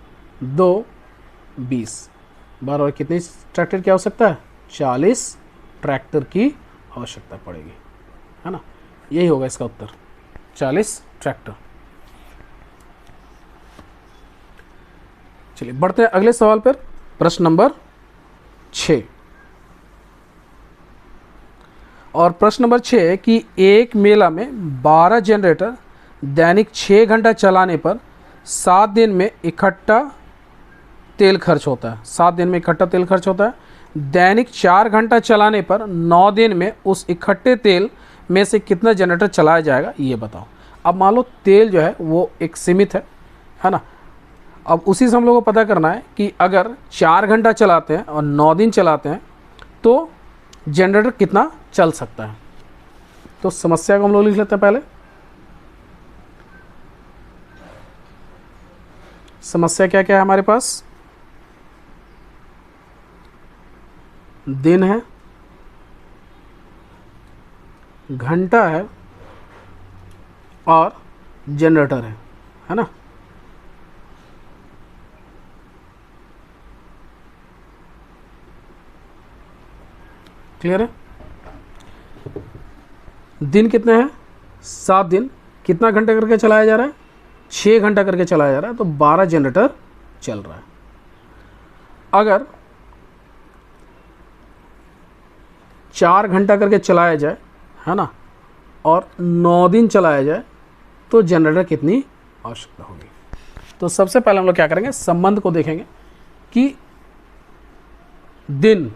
2 20 12 और कितनी ट्रैक्टर की आवश्यकता है? 40 ट्रैक्टर की आवश्यकता पड़ेगी, है ना। यही होगा इसका उत्तर, 40 ट्रैक्टर। चलिए बढ़ते हैं अगले सवाल पर। प्रश्न नंबर 6। और प्रश्न नंबर 6 है कि एक मेला में 12 जनरेटर दैनिक 6 घंटा चलाने पर 7 दिन में इकट्ठा तेल खर्च होता है। 7 दिन में इकट्ठा तेल खर्च होता है। दैनिक 4 घंटा चलाने पर 9 दिन में उस इकट्ठे तेल में से कितना जनरेटर चलाया जाएगा, ये बताओ। अब मान लो तेल जो है वो एक सीमित है ना। अब उसी से हम लोग को पता करना है कि अगर 4 घंटा चलाते हैं और 9 दिन चलाते हैं तो जनरेटर कितना चल सकता है। तो समस्या को हम लोग लिख लेते हैं पहले। समस्या क्या क्या है हमारे पास? दिन है, घंटा है और जनरेटर है ना। क्लियर है? दिन कितने हैं? 7 दिन। कितना घंटा करके चलाया जा रहा है? 6 घंटा करके चलाया जा रहा है, तो 12 जनरेटर चल रहा है। अगर 4 घंटा करके चलाया जाए, है ना, और 9 दिन चलाया जाए तो जनरेटर कितनी आवश्यकता होगी। तो सबसे पहले हम लोग क्या करेंगे? संबंध को देखेंगे कि दिन,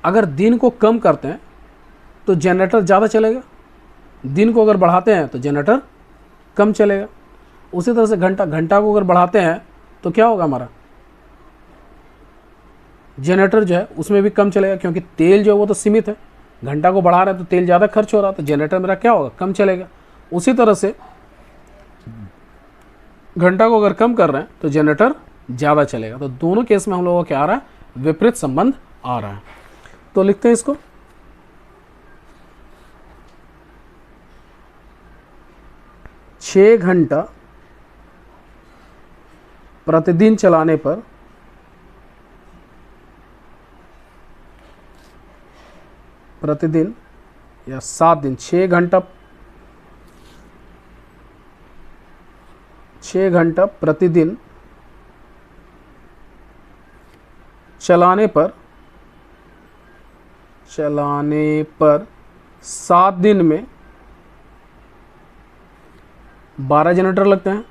अगर दिन को कम करते हैं तो जनरेटर ज़्यादा चलेगा, दिन को अगर बढ़ाते हैं तो जनरेटर कम चलेगा। उसी तरह से घंटा को अगर बढ़ाते हैं तो क्या होगा? हमारा जनरेटर जो है उसमें भी कम चलेगा, क्योंकि तेल जो है वो तो सीमित है। घंटा को बढ़ा रहे हैं तो तेल ज़्यादा खर्च हो रहा है, तो जनरेटर मेरा क्या होगा? कम चलेगा। उसी तरह से घंटा को अगर कम कर रहे हैं तो जनरेटर ज़्यादा चलेगा। तो दोनों केस में हम लोगों को क्या आ रहा है? विपरीत संबंध आ रहा है। तो लिखते हैं इसको। छः घंटा प्रतिदिन चलाने पर प्रतिदिन या 7 दिन, 6 घंटा प्रतिदिन चलाने पर 7 दिन में 12 जनरेटर लगते हैं।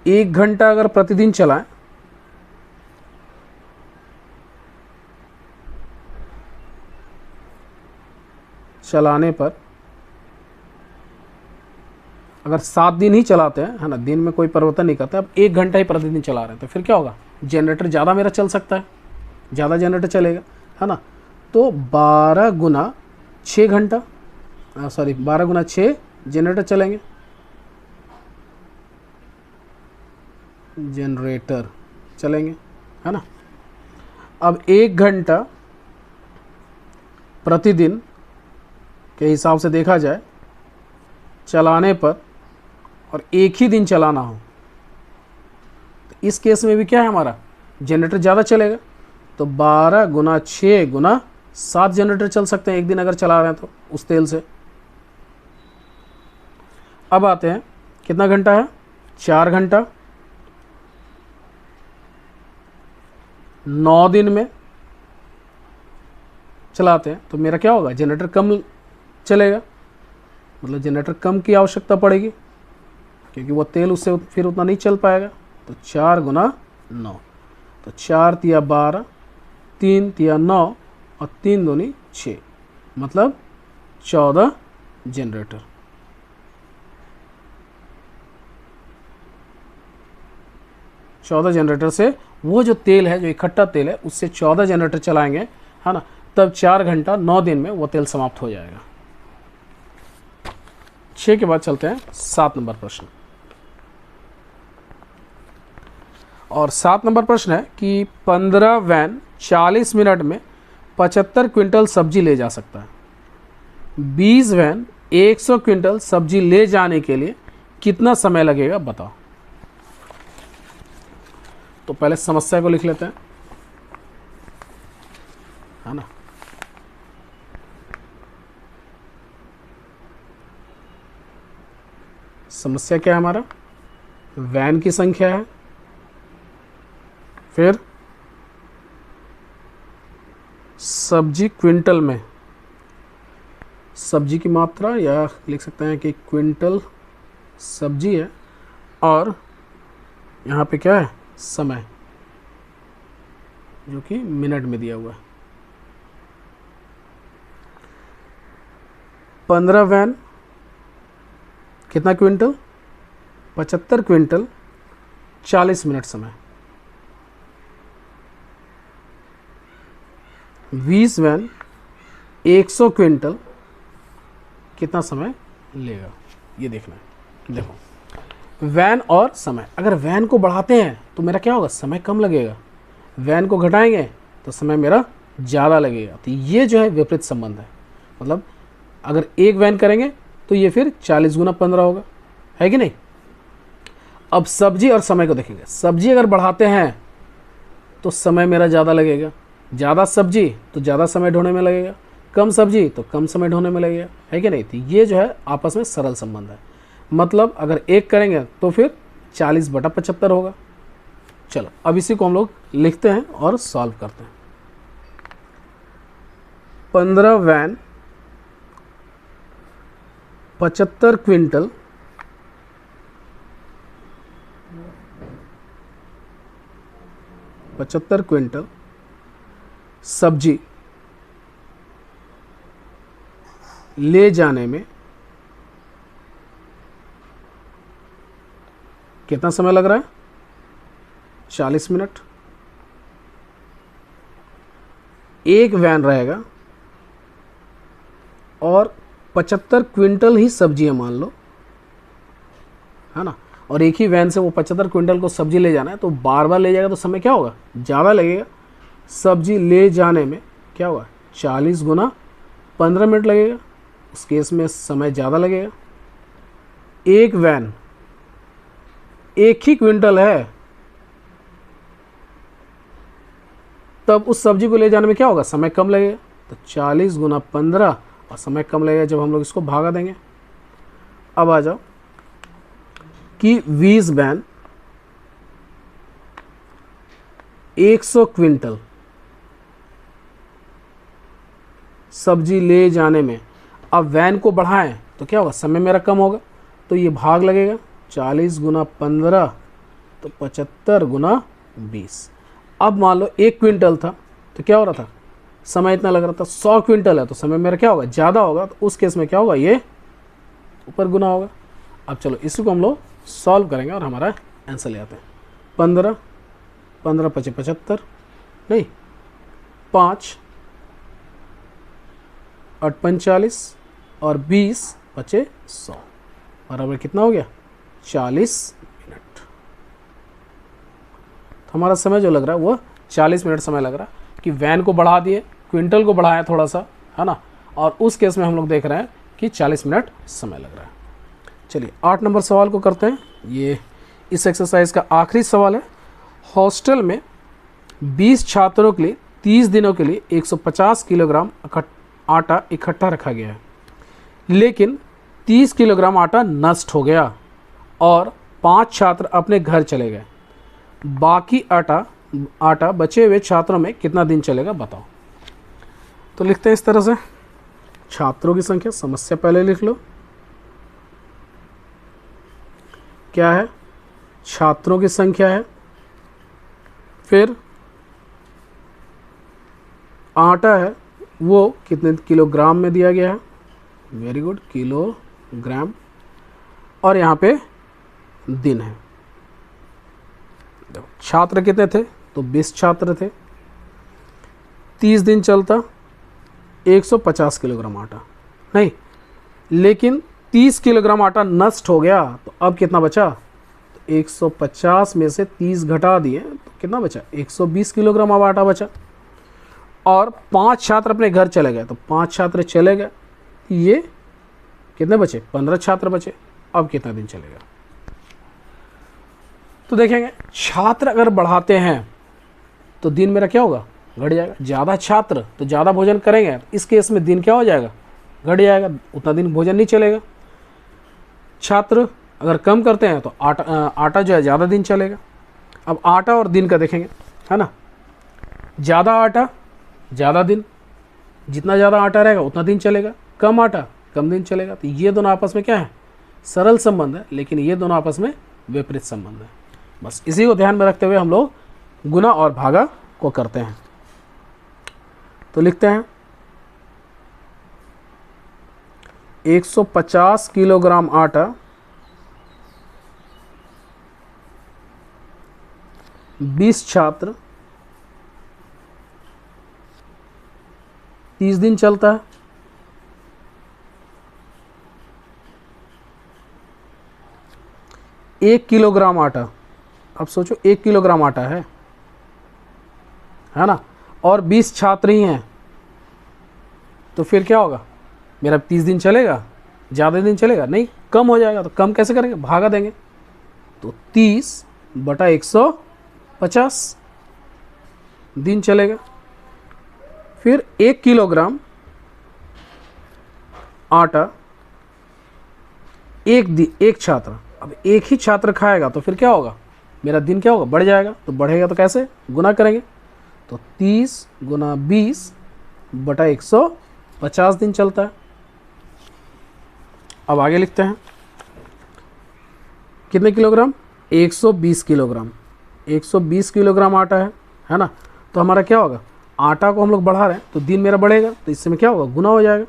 एक घंटा अगर प्रतिदिन चलाएं चलाने पर, अगर 7 दिन ही चलाते हैं, है ना, दिन में कोई परिवर्तन नहीं करते, अब 1 घंटा ही प्रतिदिन चला रहे हैं, तो फिर क्या होगा? जनरेटर ज़्यादा मेरा चल सकता है, ज़्यादा जनरेटर चलेगा, है ना। तो 12 गुना 6 घंटा, 12 गुना 6 जनरेटर चलेंगे, है ना। अब 1 घंटा प्रतिदिन के हिसाब से देखा जाए चलाने पर, और एक ही दिन चलाना हो, तो इस केस में भी क्या है? हमारा जनरेटर ज़्यादा चलेगा। तो 12 गुना 6 गुना 7 जनरेटर चल सकते हैं एक दिन अगर चला रहे हैं तो उस तेल से। अब आते हैं, कितना घंटा है? 4 घंटा। 9 दिन में चलाते हैं तो मेरा क्या होगा, जनरेटर कम चलेगा, मतलब जनरेटर कम की आवश्यकता पड़ेगी क्योंकि वो तेल उससे फिर उतना नहीं चल पाएगा। तो 4 गुना 9, तो 4 तिया 12, 3 तिया 9 और 3 दूनी 6, मतलब 14 जनरेटर। चौदह जनरेटर से वो जो तेल है, जो इकट्ठा तेल है, उससे 14 जनरेटर चलाएंगे, है ना, तब 4 घंटा 9 दिन में वो तेल समाप्त हो जाएगा। 6 के बाद चलते हैं 7 नंबर प्रश्न। और 7 नंबर प्रश्न है कि 15 वैन 40 मिनट में 75 क्विंटल सब्जी ले जा सकता है। 20 वैन 100 क्विंटल सब्जी ले जाने के लिए कितना समय लगेगा बताओ। तो पहले समस्या को लिख लेते हैं, है ना। समस्या क्या है हमारा, वैन की संख्या है, फिर सब्जी क्विंटल में, सब्जी की मात्रा, या लिख सकते हैं कि क्विंटल सब्जी है, और यहाँ पे क्या है, समय, जो कि मिनट में दिया हुआ है। 15 वैन कितना क्विंटल, 75 क्विंटल, 40 मिनट समय। 20 वैन 100 क्विंटल कितना समय लेगा, ये देखना है। देखो वैन और समय, अगर वैन को बढ़ाते हैं तो मेरा क्या होगा, समय कम लगेगा, वैन को घटाएंगे तो समय मेरा ज़्यादा लगेगा। तो ये जो है विपरीत संबंध है, मतलब अगर एक वैन करेंगे तो ये फिर 40 गुना 15 होगा, है कि नहीं। अब सब्जी और समय को देखेंगे, सब्जी अगर बढ़ाते हैं तो समय मेरा ज़्यादा लगेगा, ज़्यादा सब्जी तो ज़्यादा समय ढोने में लगेगा, कम सब्जी तो कम समय ढोने में लगेगा, है कि नहीं। तो ये जो है आपस में सरल संबंध है, मतलब अगर एक करेंगे तो फिर 40/75 होगा। चलो अब इसी को हम लोग लिखते हैं और सॉल्व करते हैं। 15 वैन 75 क्विंटल 75 क्विंटल सब्जी ले जाने में कितना समय लग रहा है, 40 मिनट। एक वैन रहेगा और 75 क्विंटल ही सब्जी है मान लो, है ना, और एक ही वैन से वो 75 क्विंटल को सब्जी ले जाना है, तो बार बार ले जाएगा तो समय क्या होगा, ज़्यादा लगेगा। सब्जी ले जाने में क्या होगा, 40 गुना 15 मिनट लगेगा, उस केस में समय ज़्यादा लगेगा। एक वैन एक ही क्विंटल है, तब उस सब्जी को ले जाने में क्या होगा, समय कम लगेगा। तो 40 गुना 15 और समय कम लगेगा जब हम लोग इसको भागा देंगे। अब आ जाओ कि 20 वैन 100 क्विंटल सब्जी ले जाने में, अब वैन को बढ़ाएं तो क्या होगा, समय मेरा कम होगा, तो ये भाग लगेगा, 40 गुना 15 तो 75 गुना 20। अब मान लो 1 क्विंटल था तो क्या हो रहा था, समय इतना लग रहा था। 100 क्विंटल है तो समय मेरा क्या होगा, ज़्यादा होगा, तो उस केस में क्या होगा, ये ऊपर गुना होगा। अब चलो इसी को हम लोग सॉल्व करेंगे और हमारा आंसर ले आते हैं। 15 15 पचे 75, नहीं 5 8 45 और 20 पचे 100 बराबर कितना हो गया, 40 मिनट। तो हमारा समय जो लग रहा है वो 40 मिनट समय लग रहा है कि वैन को बढ़ा दिए, क्विंटल को बढ़ाया थोड़ा सा, है ना, और उस केस में हम लोग देख रहे हैं कि 40 मिनट समय लग रहा है। चलिए 8 नंबर सवाल को करते हैं। ये इस एक्सरसाइज का आखिरी सवाल है। हॉस्टल में 20 छात्रों के लिए 30 दिनों के लिए 150 किलोग्राम आटा इकट्ठा रखा गया है, लेकिन 30 किलोग्राम आटा नष्ट हो गया और 5 छात्र अपने घर चले गए। बाकी आटा बचे हुए छात्रों में कितना दिन चलेगा बताओ। तो लिखते हैं इस तरह से, छात्रों की संख्या, समस्या पहले लिख लो, क्या है, छात्रों की संख्या है, फिर आटा है वो कितने किलोग्राम में दिया गया है, वेरी गुड, किलोग्राम, और यहाँ पे दिन है। छात्र कितने थे, तो 20 छात्र थे, 30 दिन चलता, 150 किलोग्राम आटा, नहीं लेकिन 30 किलोग्राम आटा नष्ट हो गया, तो अब कितना बचा, तो 150 में से 30 घटा दिए तो कितना बचा, 120 किलोग्राम अब आटा बचा। और 5 छात्र अपने घर चले गए, तो 5 छात्र चले गए, ये कितने बचे, 15 छात्र बचे। अब कितना दिन चलेगा, तो देखेंगे छात्र अगर बढ़ाते हैं तो दिन मेरा क्या होगा, घट जाएगा। ज़्यादा छात्र तो ज़्यादा भोजन करेंगे, इस केस में दिन क्या हो जाएगा, घट जाएगा, उतना दिन भोजन नहीं चलेगा। छात्र अगर कम करते हैं तो आटा जो है ज़्यादा दिन चलेगा। अब आटा और दिन का देखेंगे, है ना, ज़्यादा आटा ज़्यादा दिन, जितना ज़्यादा आटा रहेगा उतना दिन चलेगा, कम आटा कम दिन चलेगा। तो ये दोनों आपस में क्या है, सरल संबंध है, लेकिन ये दोनों आपस में विपरीत संबंध है। बस इसी को ध्यान में रखते हुए हम लोग गुना और भागा को करते हैं। तो लिखते हैं 150 किलोग्राम आटा 20 छात्र 30 दिन चलता है, एक किलोग्राम आटा, अब सोचो 1 किलोग्राम आटा है ना, और 20 छात्र ही हैं, तो फिर क्या होगा, मेरा 30 दिन चलेगा, ज़्यादा दिन चलेगा नहीं, कम हो जाएगा। तो कम कैसे करेंगे, भागा देंगे, तो 30 बटा 150 दिन चलेगा। फिर 1 किलोग्राम आटा एक छात्र, अब एक ही छात्र खाएगा तो फिर क्या होगा, मेरा दिन क्या होगा, बढ़ जाएगा। तो बढ़ेगा तो कैसे, गुना करेंगे, तो 30 गुना 20 बटा 150 दिन चलता है। अब आगे लिखते हैं, कितने किलोग्राम, 120 किलोग्राम, 120 किलोग्राम आटा है ना। तो हमारा क्या होगा, आटा को हम लोग बढ़ा रहे हैं तो दिन मेरा बढ़ेगा, तो इससे में क्या होगा, गुना हो जाएगा।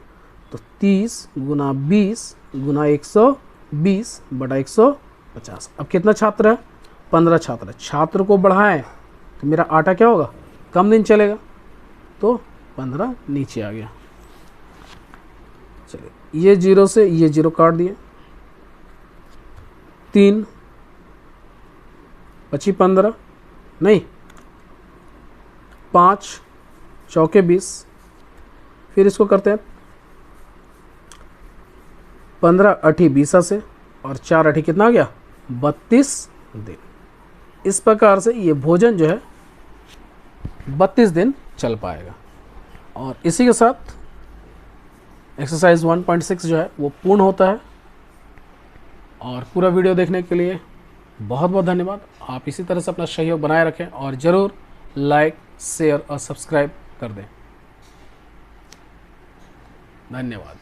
तो 30 गुना 20 गुना 120 बटा 150। अब कितना छात्र है, 15 छात्र। छात्र को बढ़ाएं तो मेरा आटा क्या होगा, कम दिन चलेगा, तो 15 नीचे आ गया। चलिए ये 0 से ये 0 काट दिए, 3 बची 15, नहीं 5 चौके 20, फिर इसको करते हैं 15 अठी 20 से, और 4 अठी कितना आ गया, 32 दिन। इस प्रकार से ये भोजन जो है 32 दिन चल पाएगा। और इसी के साथ एक्सरसाइज 1.6 जो है वो पूर्ण होता है। और पूरा वीडियो देखने के लिए बहुत बहुत धन्यवाद। आप इसी तरह से अपना सहयोग बनाए रखें और ज़रूर लाइक, शेयर और सब्सक्राइब कर दें। धन्यवाद।